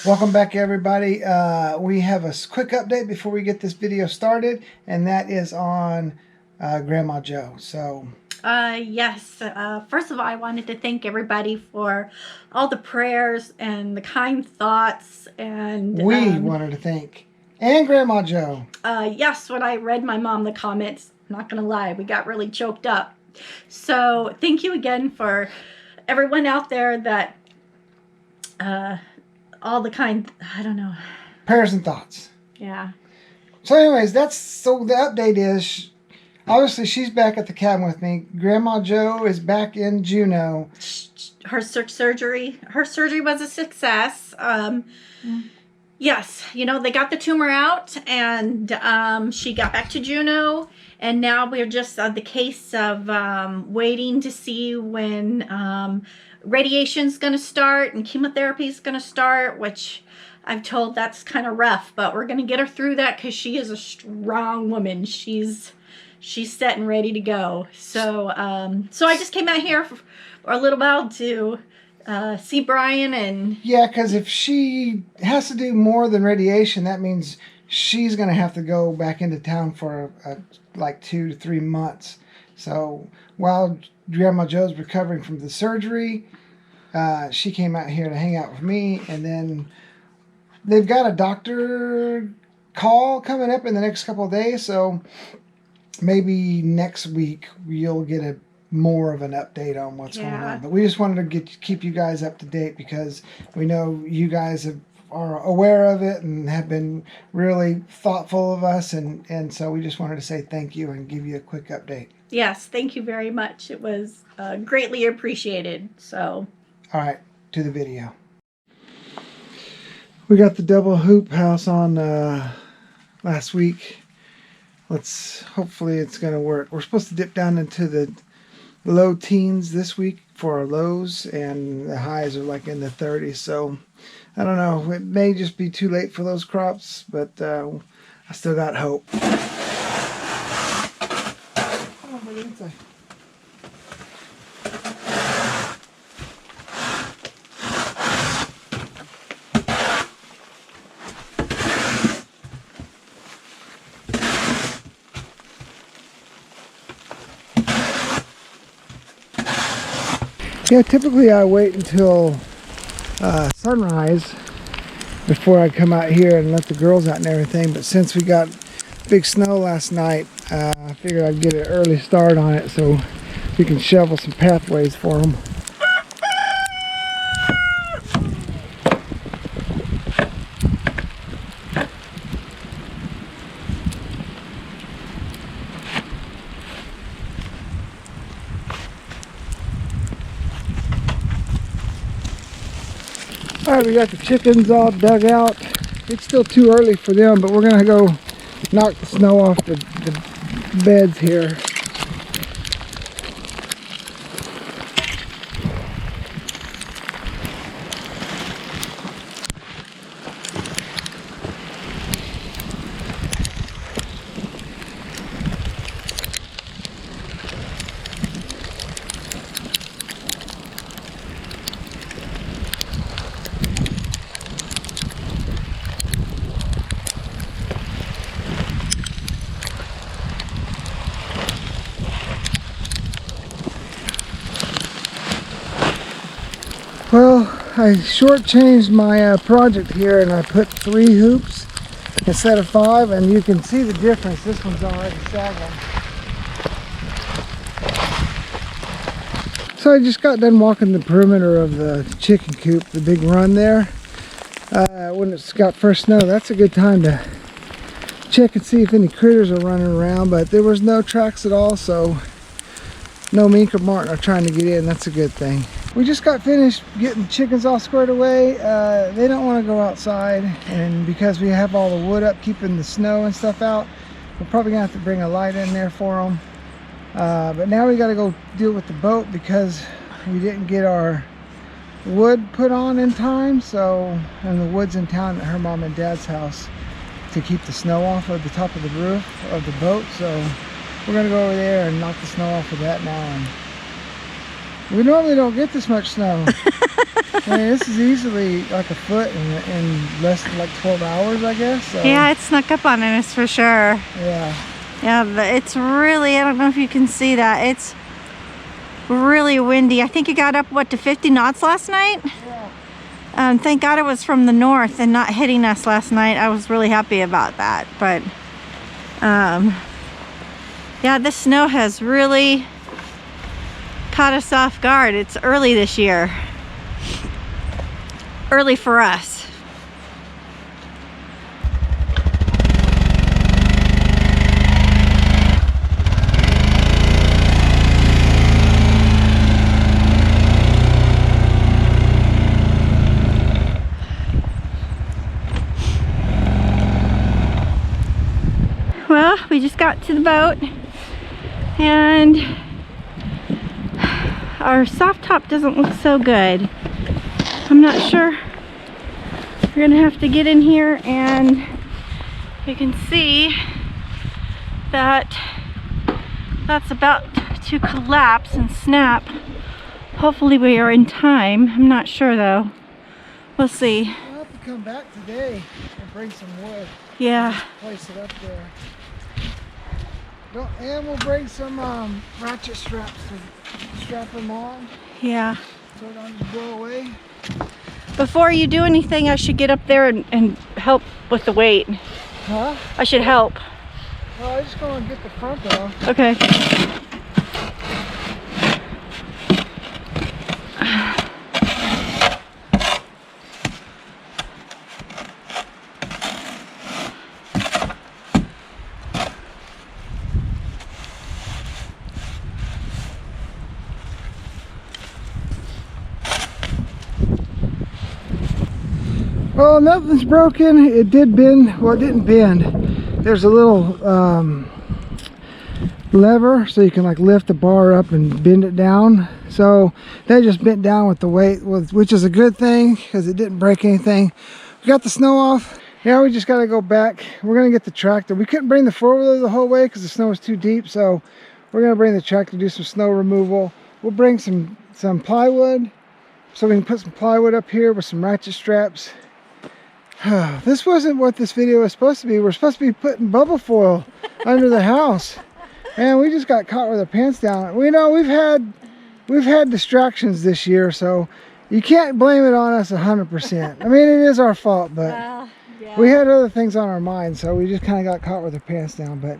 Welcome back, everybody. We have a quick update before we get this video started, and that is on Grandma Joe. Yes. First of all, I wanted to thank everybody for all the prayers and the kind thoughts. And we wanted to thank and Grandma Joe. Yes, when I read my mom the comments, I'm not gonna lie, we got really choked up. So thank you again for everyone out there that all the kind. I don't know. Prayers and thoughts. Yeah. So, anyways, the update is obviously she's back at the cabin with me. Grandma Joe is back in Juneau. Her surgery was a success. Yes, they got the tumor out, and she got back to Juneau, and now we're just on the case of waiting to see when radiation's going to start and chemotherapy is going to start, which I've told that's kind of rough, but we're going to get her through that because she is a strong woman. She's set and ready to go. So I just came out here for a little while to see Brian. And yeah, because if she has to do more than radiation, that means she's going to have to go back into town for like 2 to 3 months. So while Grandma Joe's recovering from the surgery, she came out here to hang out with me, and then they've got a doctor call coming up in the next couple of days, so maybe next week you'll get more of an update on what's going on. But we just wanted to keep you guys up to date because we know you guys are aware of it and have been really thoughtful of us, and so we just wanted to say thank you and give you a quick update. Yes, thank you very much. It was greatly appreciated. So, all right, to the video. We got the double hoop house on last week. Hopefully it's going to work. We're supposed to dip down into the low teens this week for our lows, and the highs are like in the 30s. So I don't know. It may just be too late for those crops, but I still got hope. Oh, what did I? Yeah, typically I wait until sunrise before I come out here and let the girls out and everything, but since we got big snow last night, I figured I'd get an early start on it so we can shovel some pathways for them. Alright, we got the chickens all dug out. It's still too early for them, but we're going to go knock the snow off the beds here. Well, I shortchanged my project here, and I put 3 hoops instead of 5, and you can see the difference. This one's already sagging. So I just got done walking the perimeter of the chicken coop, the big run there. When it's got first snow, that's a good time to check and see if any critters are running around, but there was no tracks at all, so no mink or marten are trying to get in. That's a good thing. We just got finished getting chickens all squared away. They don't want to go outside, and because we have all the wood up keeping the snow and stuff out, we're probably gonna have to bring a light in there for them. But now we got to go deal with the boat because we didn't get our wood put on in time. So, and the wood's in town at her mom and dad's house to keep the snow off of the top of the roof of the boat. So we're gonna go over there and knock the snow off of that now and We normally don't get this much snow. I mean, this is easily like a foot in less than like 12 hours, I guess. So. Yeah, it snuck up on us for sure. Yeah. Yeah, but it's really, I don't know if you can see that. It's really windy. I think it got up, what, to 50 knots last night? Yeah. Thank God it was from the north and not hitting us last night. I was really happy about that. But, yeah, this snow has really caught us off guard. It's early this year. Early for us. Well, we just got to the boat and our soft top doesn't look so good. I'm not sure. We're gonna have to get in here, and you can see that that's about to collapse and snap. Hopefully we are in time. I'm not sure though. We'll see. We'll have to come back today and bring some wood. Yeah. Place it up there. And we'll bring some ratchet straps to strap them on. Yeah. So it doesn't blow away. Before you do anything, I should get up there and help with the weight. Huh? I should help. Well, I'm just going to get the front off. Okay. Well, nothing's broken. It did bend. Well, it didn't bend. There's a little lever so you can like lift the bar up and bend it down. So that just bent down with the weight, which is a good thing because it didn't break anything. We got the snow off. Now we just got to go back. We're going to get the tractor. We couldn't bring the four-wheeler the whole way because the snow was too deep. So we're going to bring the tractor to do some snow removal. We'll bring some plywood so we can put some plywood up here with some ratchet straps. This wasn't what this video was supposed to be. We're supposed to be putting bubble foil under the house. Man, we just got caught with our pants down. We know we've had distractions this year, so you can't blame it on us 100%. I mean, it is our fault, but Yeah. we had other things on our mind, so we just kind of got caught with our pants down, but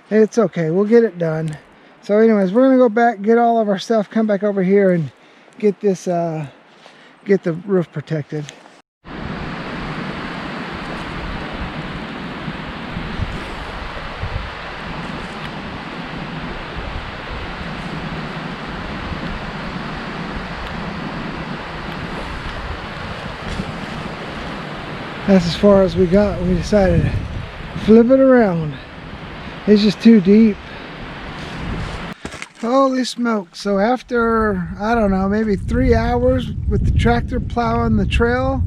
it's okay. We'll get it done. So anyways, we're going to go back, get all of our stuff, come back over here and get this, get the roof protected. That's as far as we got. We decided to flip it around. It's just too deep. Holy smoke. So after, I don't know, maybe 3 hours with the tractor plowing the trail,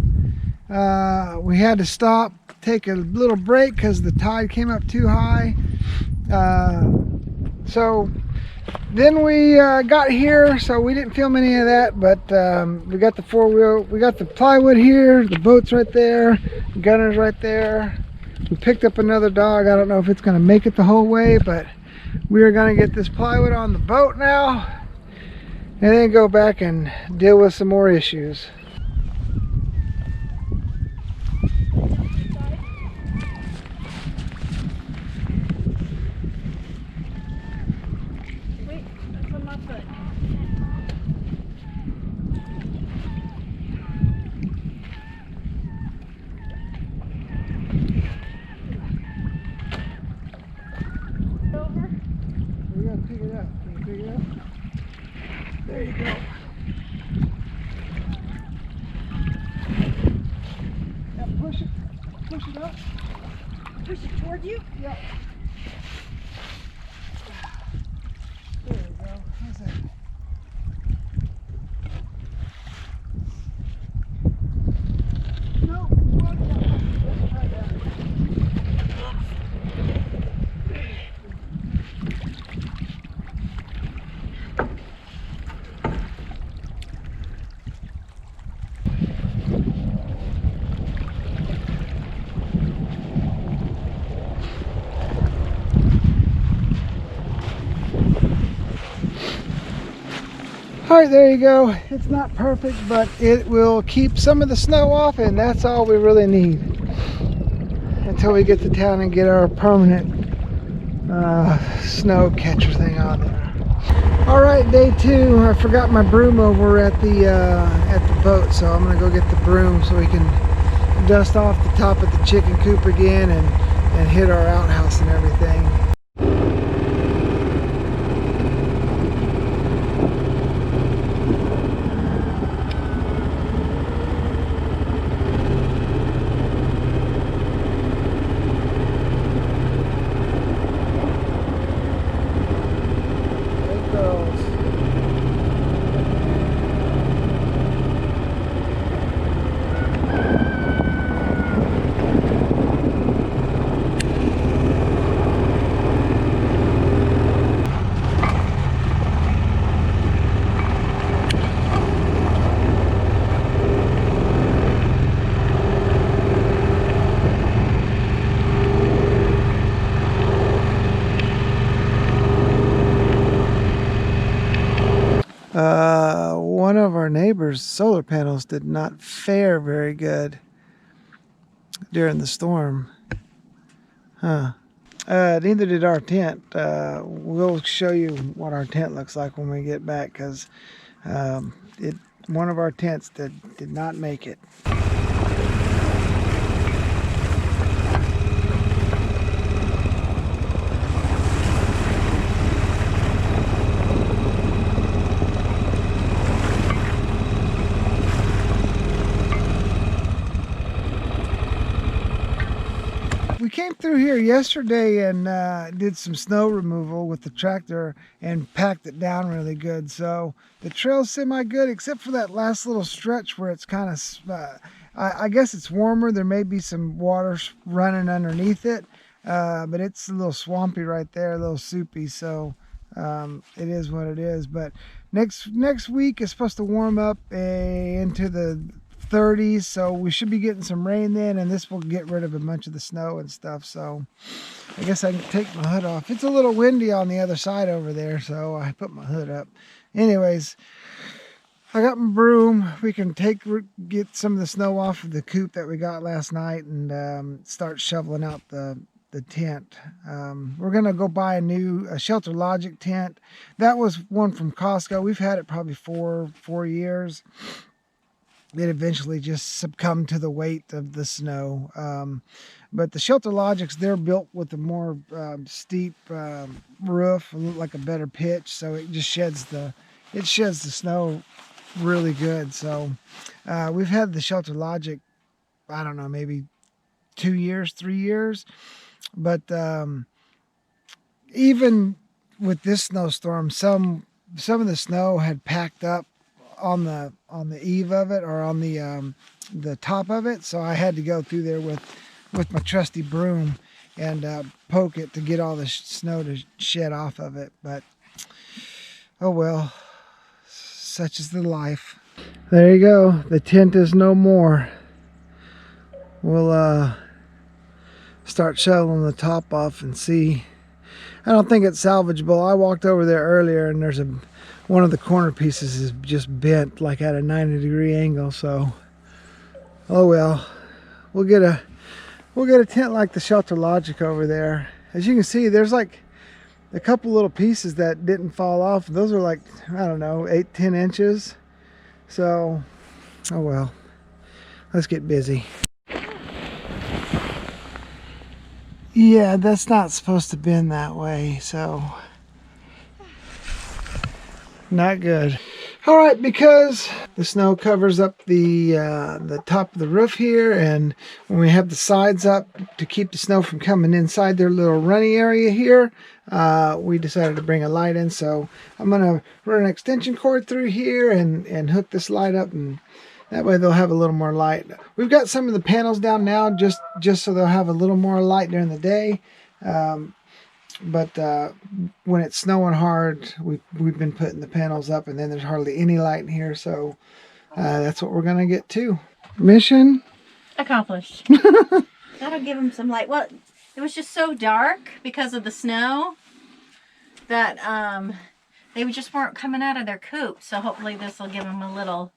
we had to stop, take a little break because the tide came up too high. So then we got here, so we didn't film any of that, but we got the four-wheel, we got the plywood here, the boat's right there, the gunner's right there. We picked up another dog. I don't know if it's going to make it the whole way, but we are going to get this plywood on the boat now and then go back and deal with some more issues. Pick it up. Can you pick it up? There you go. Now push it up. Push it toward you? Yeah. There you go. How's that? No, let's try that. All right, there you go. It's not perfect, but it will keep some of the snow off, and that's all we really need until we get to town and get our permanent snow catcher thing on there. All right, day 2. I forgot my broom over at the boat, so I'm gonna go get the broom so we can dust off the top of the chicken coop again and hit our outhouse and everything. One of our neighbors' solar panels did not fare very good during the storm. Neither did our tent. We'll show you what our tent looks like when we get back, because one of our tents did not make it. We came through here yesterday and did some snow removal with the tractor and packed it down really good. So the trail's semi-good, except for that last little stretch where it's kind of, I guess it's warmer. There may be some water running underneath it, but it's a little swampy right there, a little soupy. So it is what it is. But next week is supposed to warm up into the 30s, so we should be getting some rain then, and this will get rid of a bunch of the snow and stuff. So I guess I can take my hood off. It's a little windy on the other side over there, so I put my hood up. Anyways, I got my broom. We can get some of the snow off of the coop that we got last night and start shoveling out the tent. We're gonna go buy a Shelter Logic tent. That was one from Costco. We've had it probably four years. It eventually just succumbed to the weight of the snow. But the Shelter Logics, they're built with a more steep roof, like a better pitch, so it just sheds the snow really good. So we've had the Shelter Logic, I don't know, maybe 2 years, 3 years. But even with this snowstorm, some of the snow had packed up on the eave of it, or on the top of it, so I had to go through there with my trusty broom and poke it to get all the snow to shed off of it. But oh well, such is the life. There you go, the tent is no more. We'll start shoveling the top off and see. I don't think it's salvageable. I walked over there earlier and there's one of the corner pieces is just bent like at a 90-degree angle. So oh well, we'll get a tent like the Shelter Logic over there. As you can see, there's like a couple little pieces that didn't fall off. Those are like, I don't know, 8-10 inches. So oh well, let's get busy. Yeah, that's not supposed to bend that way, so not good. All right, because the snow covers up the top of the roof here, and when we have the sides up to keep the snow from coming inside their little running area here, we decided to bring a light in. So I'm gonna run an extension cord through here and hook this light up, and that way they'll have a little more light. We've got some of the panels down now just so they'll have a little more light during the day. But when it's snowing hard, we've been putting the panels up, and then there's hardly any light in here. So that's what we're gonna get to. Mission accomplished. That'll give them some light. Well, it was just so dark because of the snow that They just weren't coming out of their coop, so hopefully this will give them a little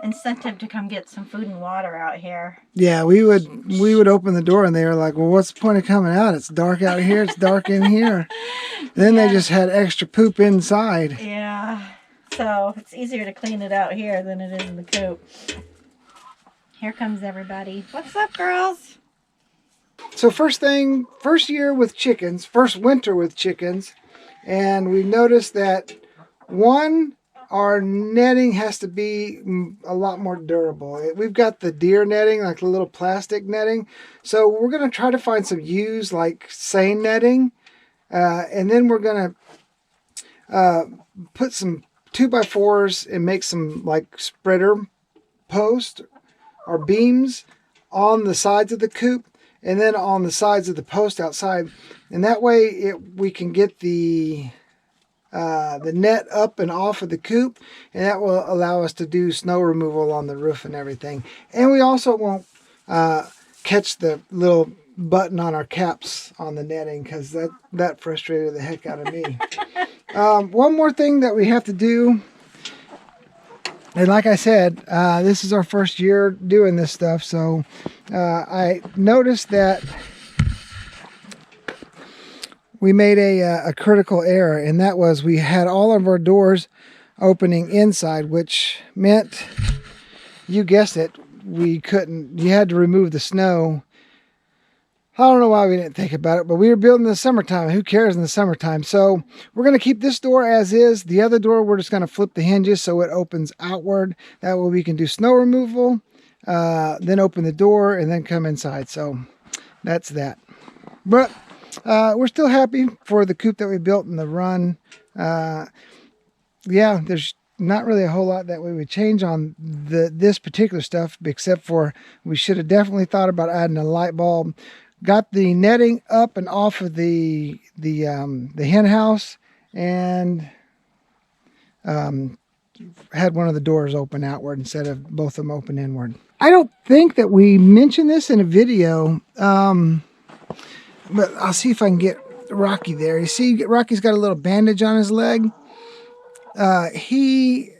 incentive to come get some food and water out here. Yeah, we would open the door and they were like, well, what's the point of coming out? It's dark out here. It's dark in here. Then they just had extra poop inside. Yeah. So it's easier to clean it out here than it is in the coop. Here comes everybody. What's up, girls? So first year with chickens, first winter with chickens, and we noticed that our netting has to be a lot more durable. We've got the deer netting, like the little plastic netting. So we're going to try to find some used, like seine netting. And then we're going to put some 2x4s and make some like spreader posts or beams on the sides of the coop and then on the sides of the post outside. And that way we can get the net up and off of the coop, and that will allow us to do snow removal on the roof and everything. And we also won't catch the little button on our caps on the netting, because that frustrated the heck out of me. One more thing that we have to do, and like I said, this is our first year doing this stuff, so I noticed that we made a critical error, and that was we had all of our doors opening inside, which meant, you guessed it, you had to remove the snow. I don't know why we didn't think about it, but we were building in the summertime. Who cares in the summertime? So we're going to keep this door as is. The other door, we're just going to flip the hinges so it opens outward. That way we can do snow removal, then open the door, and then come inside. So that's that. But we're still happy for the coop that we built in the run. Yeah, there's not really a whole lot that we would change on this particular stuff, except for we should have definitely thought about adding a light bulb. Got the netting up and off of the hen house, and had one of the doors open outward instead of both of them open inward. I don't think that we mentioned this in a video, but I'll see if I can get Rocky there. You see, Rocky's got a little bandage on his leg. He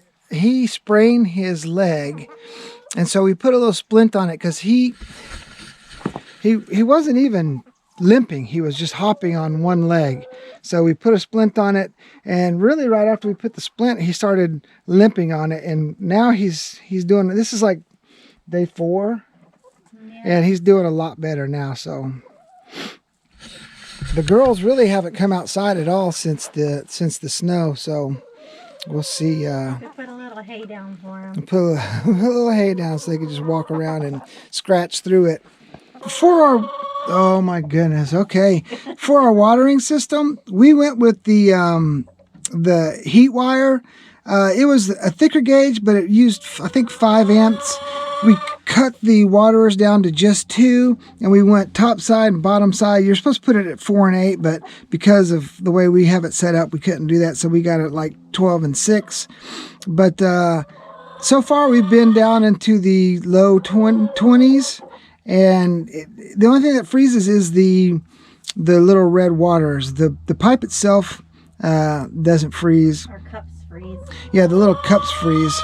sprained his leg, and so we put a little splint on it because he wasn't even limping. He was just hopping on one leg. So we put a splint on it, and really right after we put the splint, he started limping on it, and now he's doing, this is like day 4, and he's doing a lot better now. So the girls really haven't come outside at all since the snow, so we'll see. We put a little hay down for them. Put a little hay down so they can just walk around and scratch through it. For our, oh my goodness, okay. For our watering system, we went with the heat wire. It was a thicker gauge, but it used, I think, 5 amps. We cut the waterers down to just 2, and we went top side and bottom side. You're supposed to put it at 4 and 8, but because of the way we have it set up, we couldn't do that, so we got it like 12 and 6. But so far, we've been down into the low 20s. And the only thing that freezes is the little red waters. The pipe itself doesn't freeze. Our cups freeze. Yeah, the little cups freeze.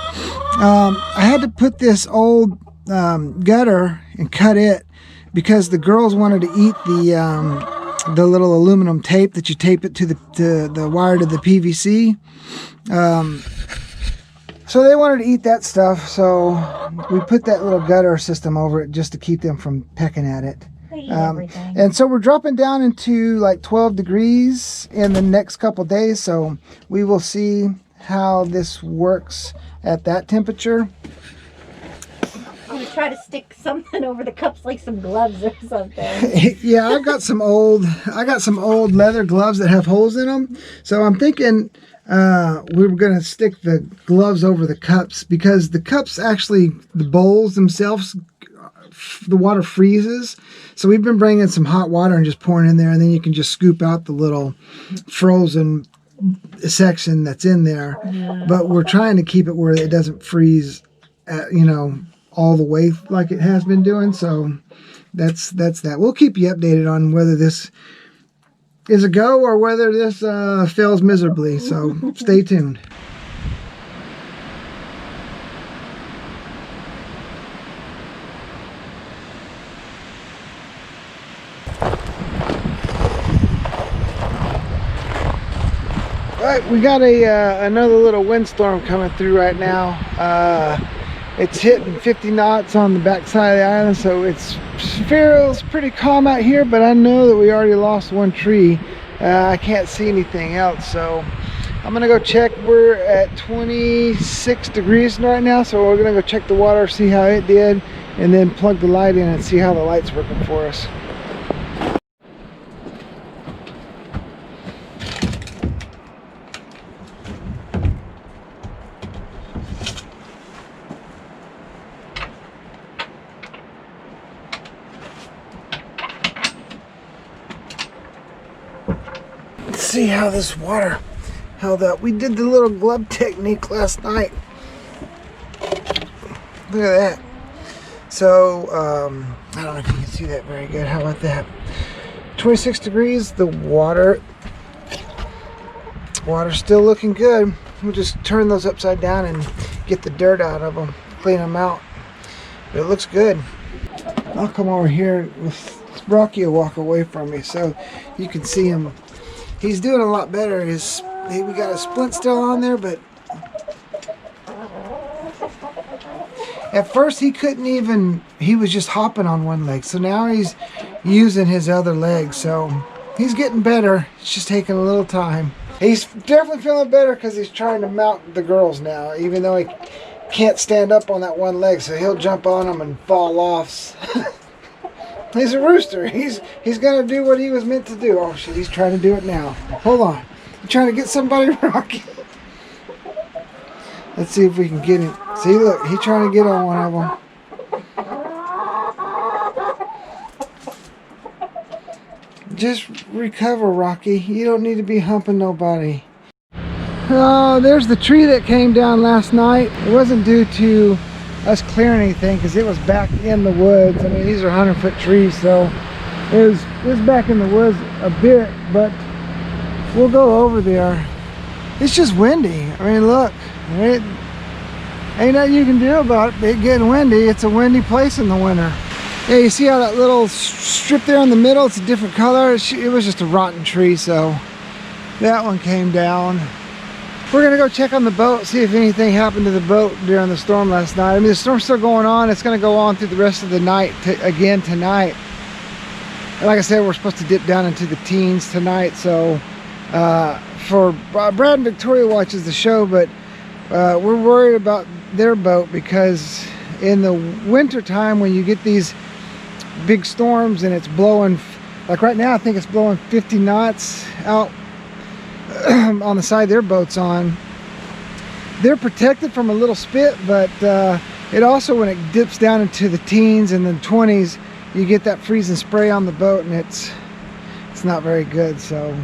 I had to put this old gutter and cut it because the girls wanted to eat the little aluminum tape that you tape it to the wire to the PVC. So they wanted to eat that stuff, so we put that little gutter system over it just to keep them from pecking at it. They eat everything. And so we're dropping down into like 12 degrees in the next couple days, so we will see how this works at that temperature. I'm going to try to stick something over the cups, like some gloves or something. Yeah, I got some old leather gloves that have holes in them, so I'm thinking we were going to stick the gloves over the cups, because the cups actually, the bowls themselves, the water freezes. So we've been bringing some hot water and just pouring in there, and then you can just scoop out the little frozen section that's in there. Yeah. But we're trying to keep it where it doesn't freeze, all the way like it has been doing. So that's that. We'll keep you updated on whether this is a go or whether this fails miserably. So stay tuned. Right, we got another little windstorm coming through right now. It's hitting 50 knots on the backside of the island, so it feels pretty calm out here, but I know that we already lost one tree. I can't see anything else, so I'm gonna go check. We're at 26 degrees right now, so we're gonna go check the water, see how it did, and then plug the light in and see how the light's working for us. See how this water held up. We did the little glove technique last night. Look at that. So I don't know if you can see that very good. How about that? 26 degrees. The water's still looking good. We'll just turn those upside down and get the dirt out of them, clean them out. But it looks good. I'll come over here with Rocky will walk away from me so you can see him. He's doing a lot better. We got a splint still on there, but at first he couldn't even, he was just hopping on one leg. So now he's using his other leg. So he's getting better. It's just taking a little time. He's definitely feeling better because he's trying to mount the girls now, even though he can't stand up on that one leg. So he'll jump on them and fall off. He's a rooster. He's gonna do what he was meant to do. Oh shit, he's trying to do it now. Hold on. He's trying to get somebody, Rocky. Let's see if we can get him. See, look, he's trying to get on one of them. Just recover, Rocky. You don't need to be humping nobody. Oh, there's the tree that came down last night. It wasn't due to us clearing anything because it was back in the woods. I mean, these are 100-foot trees, so it was back in the woods a bit, but we'll go over there. It's just windy. I mean, look, it ain't nothing you can do about it getting windy. It's a windy place in the winter. Yeah, you see how that little strip there in the middle, it's a different color. It was just a rotten tree, so that one came down. We're gonna go check on the boat, see if anything happened to the boat during the storm last night. I mean, the storm's still going on. It's gonna go on through the rest of the night again tonight. And like I said, we're supposed to dip down into the teens tonight. So for Brad and Victoria watches the show, but we're worried about their boat because in the winter time when you get these big storms and it's blowing, like right now I think it's blowing 50 knots out on the side their boat's on. They're protected from a little spit, but it also, when it dips down into the teens and the 20s, you get that freezing spray on the boat, and it's not very good. So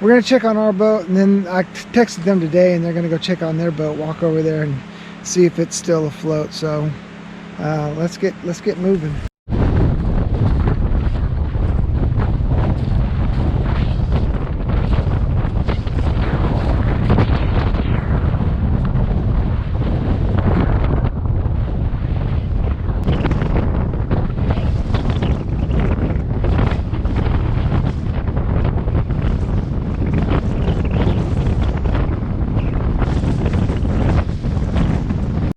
we're gonna check on our boat, and then I texted them today, and they're gonna go check on their boat, walk over there and see if it's still afloat. So let's get moving.